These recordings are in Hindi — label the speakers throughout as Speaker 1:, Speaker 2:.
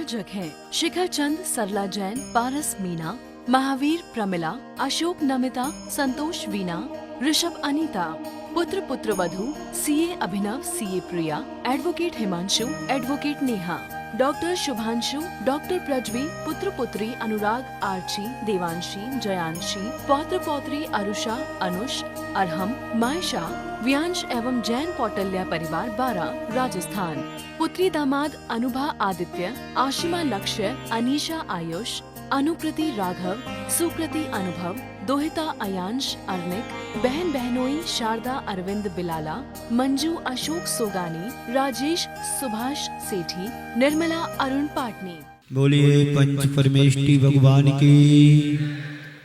Speaker 1: प्रायोजक हैं शिखर चंद, सरला जैन, पारस मीना, महावीर प्रमिला, अशोक नमिता, संतोष वीना, ऋषभ अनीता। पुत्र पुत्रवधू CA Abhinav, CA Priya, advocate Himanshu, advocate Neha, doctor Shubhanshu, doctor Prajvi, पुत्र पुत्री अनुराग, आर्ची, देवांशी, जयांशी, पौत्र पौत्री अरुषा, अनुष, अरहम, मायशा, व्यांश एवं जैन कौटल्या परिवार 12 राजस्थान। पुत्री दामाद अनुभा आदित्य, आशिमा लक्ष्य, अनीशा आयुष, अनुकृति राघव, सुकृति अनुभव, दोहिता अयांश अर्निक, बहन बहनोई शारदा अरविंद बिलाला, मंजू अशोक सोगानी, राजेश सुभाष सेठी, निर्मला अरुण पाटनी।
Speaker 2: बोलिए पंच परमेष्टि भगवान की,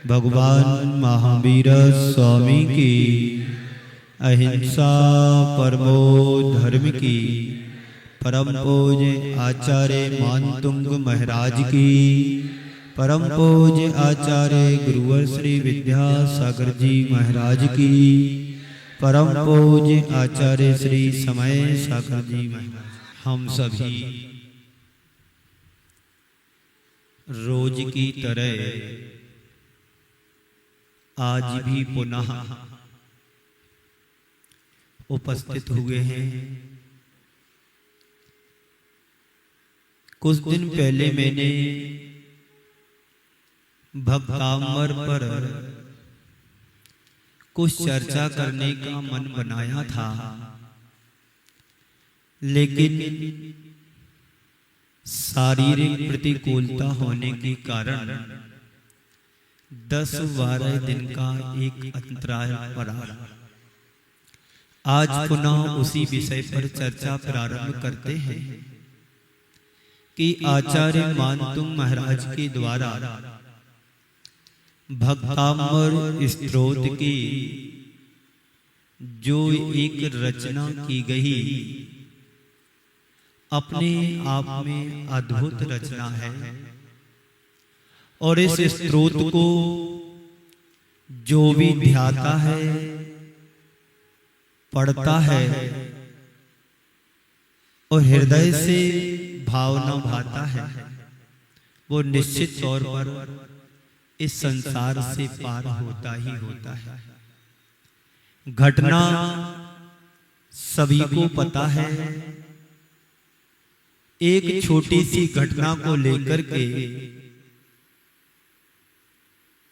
Speaker 2: भगवान महावीर स्वामी की, अहिंसा परमो धर्म की, परम पूज्य आचार्य मानतुंग महाराज की, परम पूज्य आचार्य गुरुवर श्री विद्यासागर जी महाराज की, परम पूज्य आचार्य श्री समय सागर जी महाराज। हम सभी रोज की तरह आज भी पुनः उपस्थित हुए हैं। कुछ दिन पहले मैंने भक्तामर पर कुछ चर्चा करने का मन बनाया था, लेकिन शारीरिक प्रतिकूलता होने के कारण 10-12 दिन का एक अंतराल पड़ा। आज पुनः उसी विषय पर चर्चा प्रारंभ करते हैं कि आचार्य मानतुंग महाराज के द्वारा भक्तामर स्तोत्र की जो एक रचना की गई, अपने आप में अद्भुत रचना है। और इस स्तोत्र को जो भी ध्याता है, पढ़ता है और हृदय से भावना भाता है, वो निश्चित तौर पर इस संसार से पार होता ही होता है। घटना सभी को पता है। एक छोटी सी घटना को लेकर के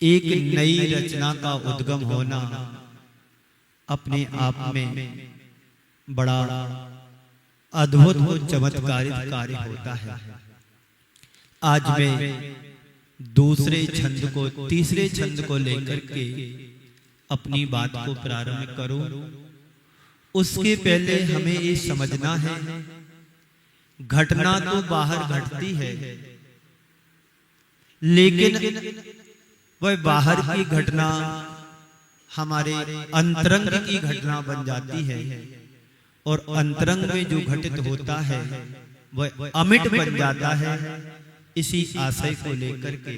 Speaker 2: एक नई रचना का उद्गम होना अपने आप में बड़ा अद्भुत और चमत्कारिक कार्य होता है। आज मैं दूसरे छंद को, तीसरे छंद को लेकर के अपनी बात को प्रारंभ करूं, उसके पहले हमें ये समझना है, घटना तो बाहर घटती है, लेकिन वह बाहर की घटना हमारे अंतरंग की घटना बन जाती है, और अंतरंग में जो घटित होता है वह अमिट बन जाता है। इसी आशय को लेकर के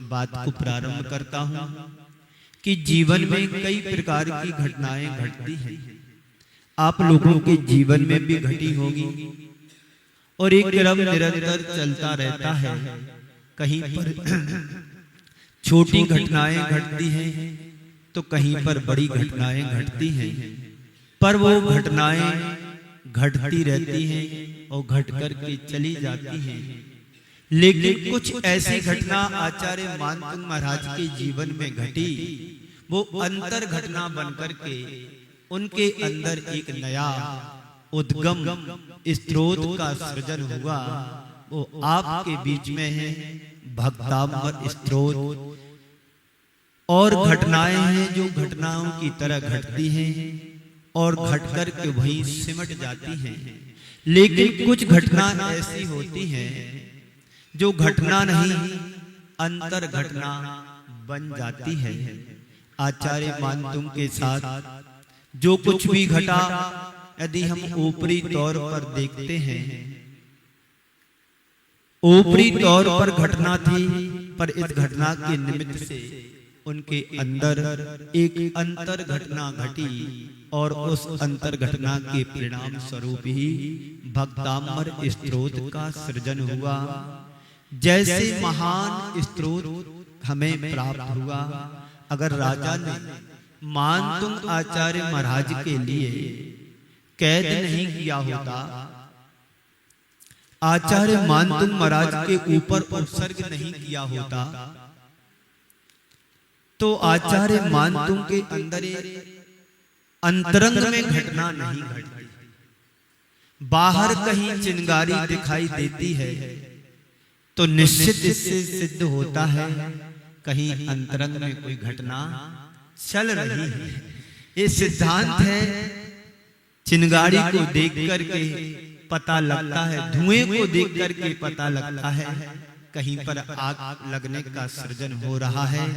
Speaker 2: बात को प्रारंभ करता हूं कि जीवन में कई प्रकार की घटनाएं घटती हैं। आप लोगों के जीवन में भी घटी होगी, और एक क्रम निरंतर चलता रहता है। कहीं पर छोटी घटनाएं घटती हैं तो कहीं पर बड़ी घटनाएं घटती हैं, पर वो घटनाएं घटती रहती हैं और घट कर के चली जाती हैं। लेकिन कुछ ऐसी घटना आचार्य मानतुंग महाराज के जीवन में घटी, वो अंतर घटना बनकर के उनके अंदर एक नया उद्गम स्तोत्र का सृजन हुआ। वो आपके बीच में है भक्तामर स्तोत्र। और घटनाएं हैं जो घटनाओं की तरह घटती हैं और घटकर के वहीं सिमट जाती हैं। लेकिन कुछ घटना ऐसी होती हैं जो घटना नहीं, अंतर घटना बन जाती है। आचार्य मानतुंग के साथ जो कुछ भी घटा, यदि हम ऊपरी तौर पर देखते हैं, ऊपरी तौर पर घटना थी, पर इस घटना के निमित्त से उनके अंदर एक अंतर घटना घटी और उस अंतर घटना के परिणाम स्वरूप ही भक्तामर स्तोत्र का सृजन हुआ। जैसे महान स्तोत्र हमें प्राप्त हुआ, अगर राजा ने मानतुंग आचार्य महाराज के लिए कैद नहीं किया होता, आचार्य मानतुंग महाराज के ऊपर उत्सर्ग नहीं किया होता, तो आचार्य मानतुंग के अंदर अंतरंग में घटना नहीं घटती। बाहर कहीं चिंगारी दिखाई देती है तो निश्चित इससे सिद्ध होता है कहीं अंतरंग में कोई घटना चल रही है। ये सिद्धांत है, चिंगारी को देख करके पता लगता है, धुएं को देख करके पता लगता है कहीं पर आग लगने का सृजन हो रहा है।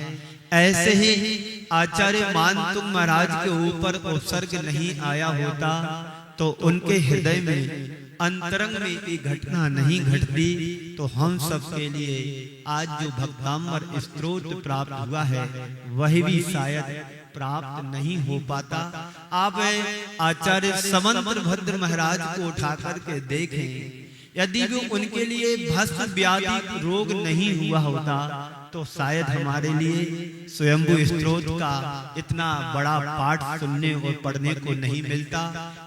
Speaker 2: ऐसे ही आचार्य मानतुंग महाराज के ऊपर उत्सर्ग नहीं आया होता तो उनके हृदय में अंतरंग में ये घटना नहीं घटती, तो हम सब के लिए आज जो भक्तामर स्तोत्र प्राप्त हुआ है वही भी शायद प्राप्त नहीं हो पाता। आप आचार्य समंत भद्र महाराज को उठा करके देखें, यदि वो उनके लिए भस्म व्याधि रोग नहीं हुआ होता तो शायद हमारे लिए स्वयंभू स्तोत्र का इतना बड़ा पाठ सुनने और पढ़ने को नहीं मिलता,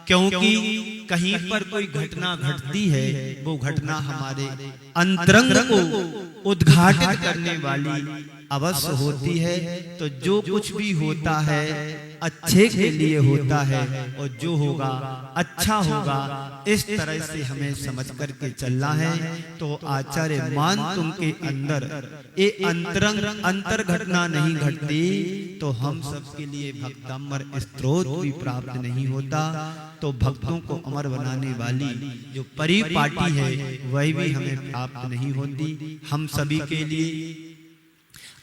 Speaker 2: क्योंकि कहीं पर कोई घटना घटती है वो घटना हमारे अंतरंग को उद्घाटित करने वाली अवश्य होती है। तो जो कुछ भी होता है अच्छे के लिए होता है और जो होगा अच्छा होगा, इस तरह से हमें समझ करके चलना है। तो आचार्य मानतुंग के अंदर ये अंतरंग अंतर घटना नहीं घटती तो हम सब के लिए भक्तामर स्तोत्र भी प्राप्त नहीं होता। तो भक्तों को अमर बनाने वाली जो परिपाटी है वही भी हमें प्राप्त नहीं होती। हम सभी के लिए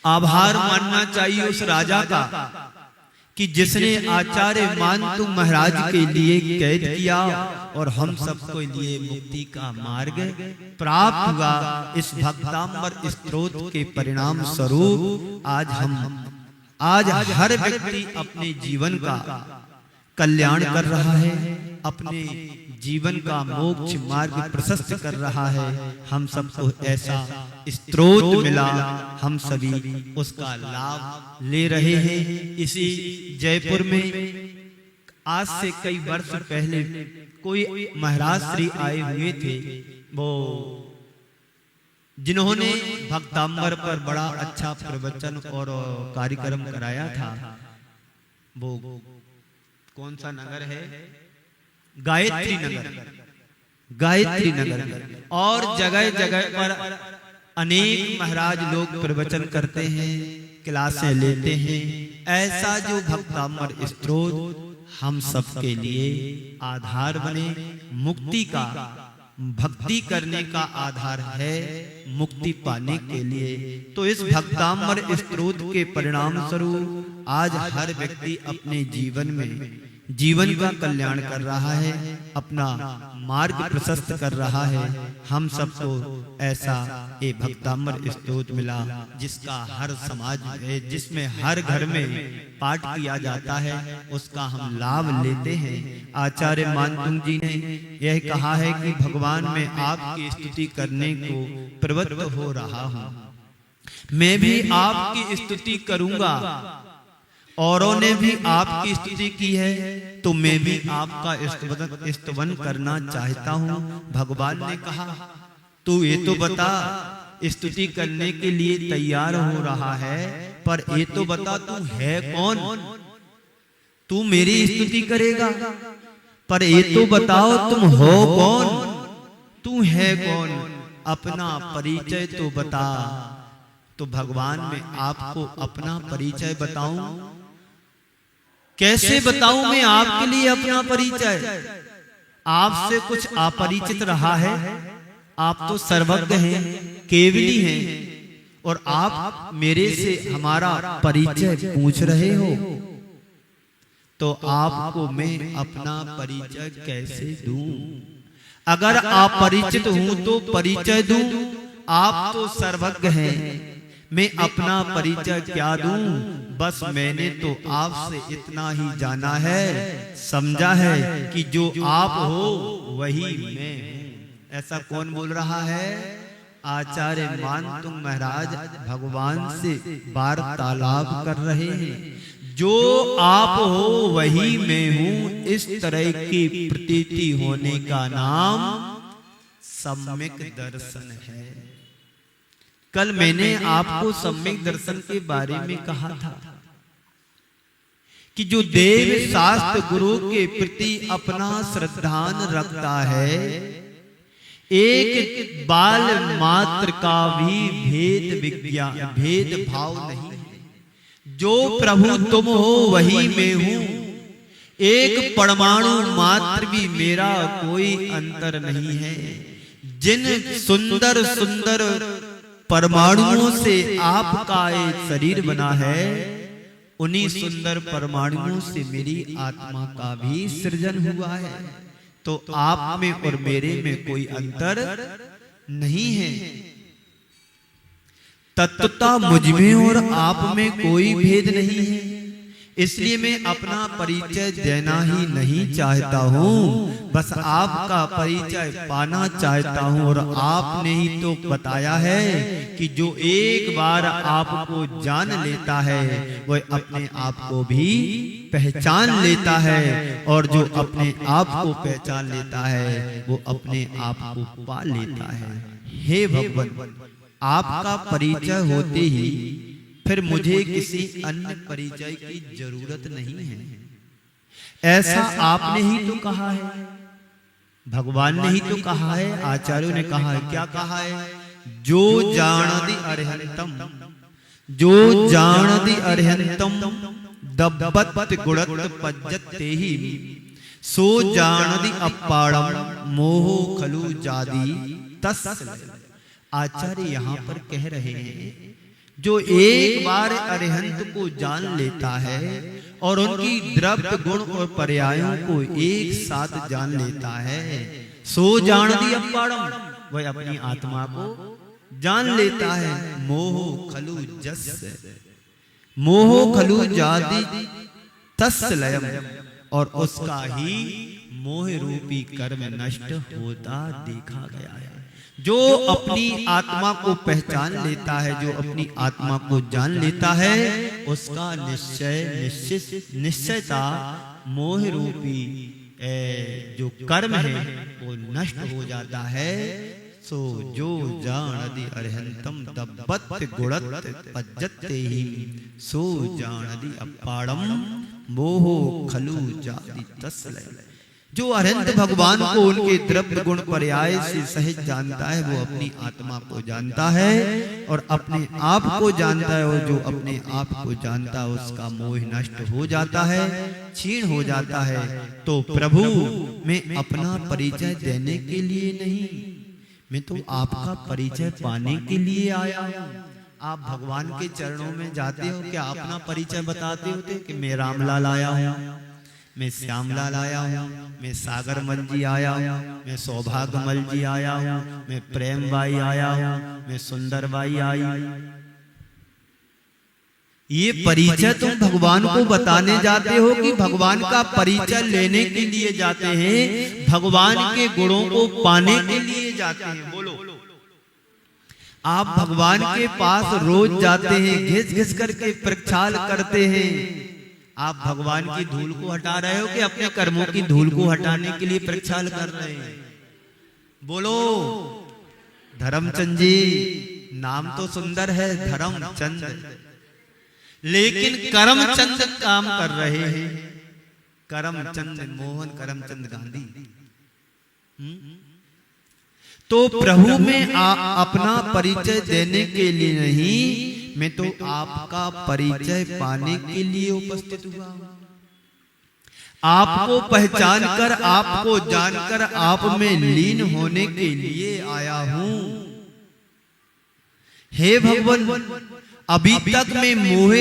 Speaker 2: आभार मानना चाहिए उस राजा का कि जिसने आचार्य मानतुंग महाराज के लिए कैद किया और हम सबको लिए मुक्ति का मार्ग प्राप्त हुआ। इस भक्तामर स्तोत्र के परिणाम स्वरूप आज हर व्यक्ति अपने जीवन का कल्याण कर रहा है, अपने जीवन का मोक्ष मार्ग प्रशस्त कर रहा है। हम सबको ऐसा स्तोत्र मिला, हम सभी उसका लाभ ले रहे हैं। इसी जयपुर में आज से कई वर्ष पहले कोई महाराज श्री आए हुए थे, वो जिन्होंने भक्तामर पर बड़ा अच्छा प्रवचन और कार्यक्रम कराया था। वो कौन सा नगर है? गायत्री नगर। गायत्री नगर और जगह जगह पर अनेक महाराज लोग प्रवचन करते हैं, क्लासें लेते हैं। ऐसा जो भक्तामर स्तोत्र हम सबके लिए आधार बने, मुक्ति का, भक्ति करने का आधार है मुक्ति पाने के लिए। तो इस भक्तामर स्तोत्र के परिणाम स्वरूप आज हर व्यक्ति अपने जीवन में जीवन का कल्याण कर रहा है, अपना मार्ग प्रशस्त कर रहा है। हम सबको ऐसा ये भक्तामर स्तोत्र मिला जिसका हर समाज में, जिसमें हर घर में पाठ किया जाता है, उसका हम लाभ लेते हैं। आचार्य मानतुंग जी ने यह कहा है कि भगवान मैं आपकी स्तुति करने को प्रवृत्त हो रहा हूँ, मैं भी आपकी स्तुति करूंगा। औरों ने भी आपकी स्तुति की है तो मैं भी आपका स्तवन करना चाहता हूँ। भगवान ने कहा तू ये तो बता, स्तुति करने के लिए तैयार हो रहा है, पर ये तो बता तू है कौन, तू मेरी स्तुति करेगा, पर ये तो बताओ तुम हो कौन, तू है कौन, अपना परिचय तो बता। तो भगवान मैं आपको अपना परिचय बताऊं, कैसे बताऊं मैं आपके लिए अपना परिचय? आपसे कुछ अपरिचित रहा है, आप तो सर्वज्ञ हैं, केवली हैं, और आप मेरे से हमारा परिचय पूछ रहे हो, तो आपको मैं अपना परिचय कैसे दूं? अगर आप परिचित हूं तो परिचय दूं। आप तो सर्वज्ञ हैं, मैं अपना परिचय क्या दूं, बस मैंने तो आपसे इतना ही जाना है, समझा है कि जो आप हो वही मैं हूं। ऐसा कौन बोल रहा है? आचार्य मानतुंग महाराज भगवान से वार्तालाप कर रहे हैं। जो आप हो वही मैं हूं, इस तरह की प्रतीति होने का नाम सम्यक दर्शन है। कल मैंने आपको सम्यक दर्शन के बारे में कहा था कि जो देव शास्त्र गुरु के प्रति अपना श्रद्धान रखता है, एक बाल मात्र का भी भेद भाव नहीं है। जो प्रभु तुम हो वही मैं हूं, एक परमाणु मात्र भी मेरा कोई अंतर नहीं है। जिन सुंदर सुंदर परमाणुओं से आपका एक शरीर बना है, उन्हीं सुंदर परमाणुओं से मेरी आत्मा का भी सृजन हुआ है। तो आप में और मेरे में कोई अंतर नहीं है। तत्वता मुझ में और आप में कोई भेद नहीं है। इसलिए मैं अपना परिचय देना ही नहीं चाहता हूँ, बस आपका परिचय पाना चाहता हूँ। और आपने ही तो बताया है कि जो एक बार आपको जान लेता है वह अपने आप को भी पहचान लेता है, और जो अपने आप को पहचान लेता है वो अपने आप को पा लेता है। हे भगवान, आपका परिचय होते ही फिर मुझे किसी अन्य परिचय की जरूरत नहीं है। ऐसा आपने ही तो कहा है, भगवान ने ही तो कहा है, आचार्यों ने कहा है। क्या कहा है? जो जानदि अर्हंतम, जो जानदि अर्हंतम दब्बत गुणत पज्जते ही, सो जानदि अपाड़म मोहो खलु जादी तस्। आचार्य यहाँ पर कह रहे हैं, जो एक बार अरिहंत को जान लेता है और उनकी द्रव्य गुण और पर्यायों को एक साथ जान लेता है, सो जानदि अपाड़म, वह अपनी आत्मा को जान लेता है। मोह खलु जस, मोह खलु जाति तस् लयम, और उसका ही मोह रूपी कर्म नष्ट होता देखा गया है। जो अपनी आत्मा को पहचान लेता है, जो अपनी आत्मा को जान लेता है, उसका निश्चयता मोह रूपी जो कर्म है वो नष्ट हो जाता है। सो जो जानदि अर्हंतम दब्बत गुणत पज्जते ही, सो जानदि अपाड़म मोहो खलु जाति तस्लय। जो अरहंत भगवान को उनके द्रव्य गुण पर्याय से सहज जानता है, वो अपनी आत्मा को जानता है और अपने आप को जानता है। और जो अपने आप को जानता है उसका मोह नष्ट हो जाता है, क्षीण हो जाता है। तो प्रभु, मैं अपना परिचय देने के लिए नहीं, मैं तो आपका परिचय पाने के लिए आया हूँ। आप भगवान के चरणों में जाते हो, क्या अपना परिचय बताते होते कि मैं रामलाल आया हूँ, मैं श्यामलाल आया हूँ, मैं सागरमल जी आया हूँ, मैं सौभाग्यमल जी आया हूँ, मैं प्रेमबाई आया हूँ, मैं सुंदरबाई आई हूँ। ये परिचय तुम भगवान को बताने जाते हो कि भगवान का परिचय लेने के लिए जाते हैं, भगवान के गुणों को पाने के लिए जाते हैं? बोलो, आप भगवान के पास रोज जाते हैं, घिस घिस करके प्रक्षाल करते हैं। आप भगवान की धूल को हटा रहे हो कि अपने कर्मों की धूल को हटाने के लिए प्रक्षाल कर रहे हैं? बोलो। धर्मचंद जी, नाम तो सुंदर है धर्मचंद, लेकिन करमचंद काम कर रहे हैं। करमचंद मोहन करमचंद गांधी। तो प्रभु में अपना परिचय देने के लिए नहीं, मैं तो आपका परिचय पाने के लिए उपस्थित हुआ। आपको पहचान कर, आपको जानकर आप में लीन होने के लिए आया हूं। हे भगवान, अभी तक मैं मोह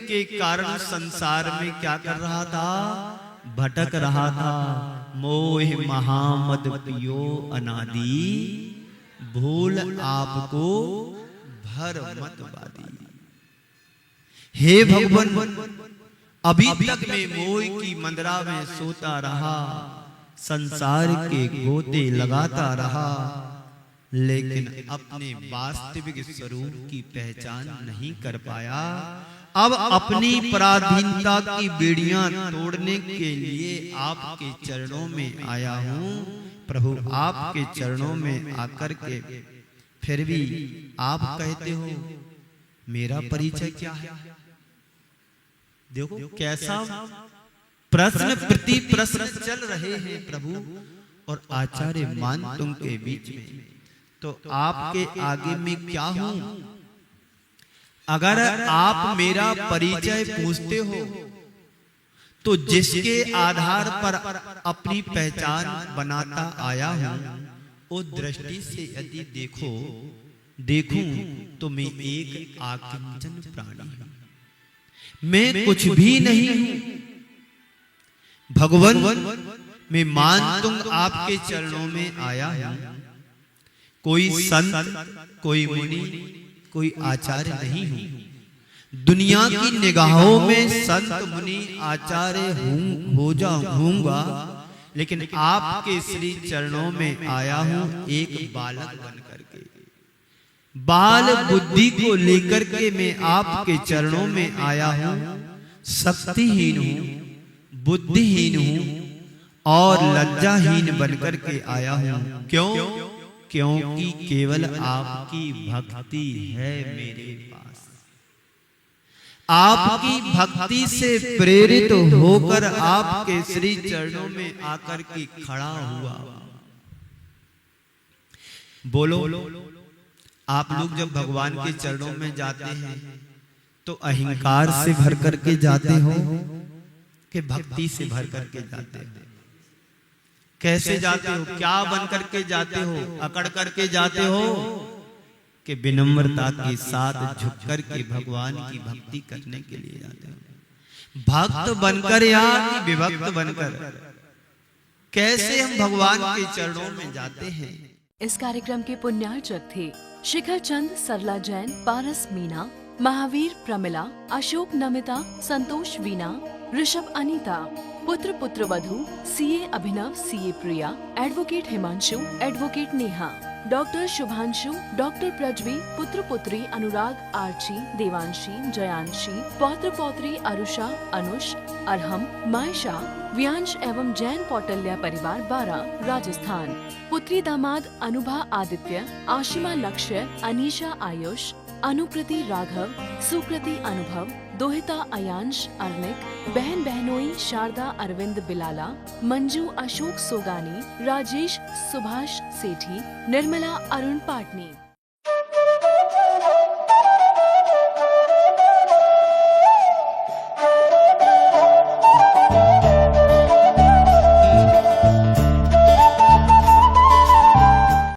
Speaker 2: के कारण संसार में क्या कर रहा था? भटक रहा था। मोह महामद पियो अनादि, भूल आपको हर मतवादी। हे भगवान, अभी तक मैं मोह की मंदरा में सोता रहा, संसार के गोते लगाता रहा, लेकिन अपने वास्तविक स्वरूप की पहचान नहीं कर पाया। अब अपनी पराधीनता की बेड़ियां तोड़ने के लिए आपके चरणों में आया हूं। प्रभु, आपके चरणों में आकर के फिर भी आप कहते हो मेरा परिचय क्या है? देखो कैसा प्रश्न प्रति प्रश्न चल रहे हैं प्रभु और आचार्य मान तुम के बीच में। तो आपके आगे में क्या हूं? अगर आप मेरा परिचय पूछते हो तो जिसके आधार पर अपनी पहचान बनाता आया हूं, उस दृष्टि से यदि देखूं तो मैं एक आकिंचन प्राणी हूं, मैं कुछ भी नहीं हूं। भगवान, मैं मान तुम आपके चरणों में आया हूं। कोई संत, कोई मुनि, कोई आचार्य नहीं हूं। दुनिया की निगाहों में संत मुनि आचार्य होऊंगा, लेकिन आपके श्री चरणों में आया हूं एक बालक बनकर के। बाल बुद्धि को लेकर के मैं आपके चरणों में आया हूं। शक्तिहीन हूं, बुद्धिहीन हूं और लज्जाहीन बनकर के आया हूं। क्यों? क्योंकि केवल आपकी भक्ति है मेरे पास। आपकी भक्ति से प्रेरित होकर आपके श्री चरणों में आकर के खड़ा हुआ। बोलो, आप लोग जब भगवान के चरणों में जाते हैं तो अहंकार से भर करके जाते हो कि भक्ति से भर करके जाते हो? कैसे जाते हो? क्या बन करके जाते हो? अकड़ करके जाते हो कि विनम्रता के साथ झुक कर के भगवान की भक्ति करने के लिए जाते हो? भक्त बनकर या कि विभक्त बनकर? कैसे हम भगवान के चरणों में जाते हैं?
Speaker 1: इस कार्यक्रम के पुण्यार्चक थे शिखर चंद, सरला जैन, पारस मीना, महावीर प्रमिला, अशोक नमिता, संतोष वीना, ऋषभ अनीता, पुत्र पुत्रवधू CA Abhinav, CA Priya, advocate Himanshu, advocate Neha, doctor Shubhanshu, doctor Prajvi, पुत्र पुत्री अनुराग, आर्ची, देवांशी, जयांशी, पौत्र पौत्री अरुषा, अनुष, अरहम, मायशा, व्यांश एवं जैन पौटल्या परिवार 12, राजस्थान। पुत्री दामाद अनुभा आदित्य, आशिमा लक्ष्य, अनीशा आयुष, अनुकृति राघव, सुकृति अनुभव, दोहिता अयांश अर्निक, बहन बहनोई शारदा अरविंद बिलाला, मंजू अशोक सोगानी, राजेश सुभाष सेठी, निर्मला अरुण पाटनी।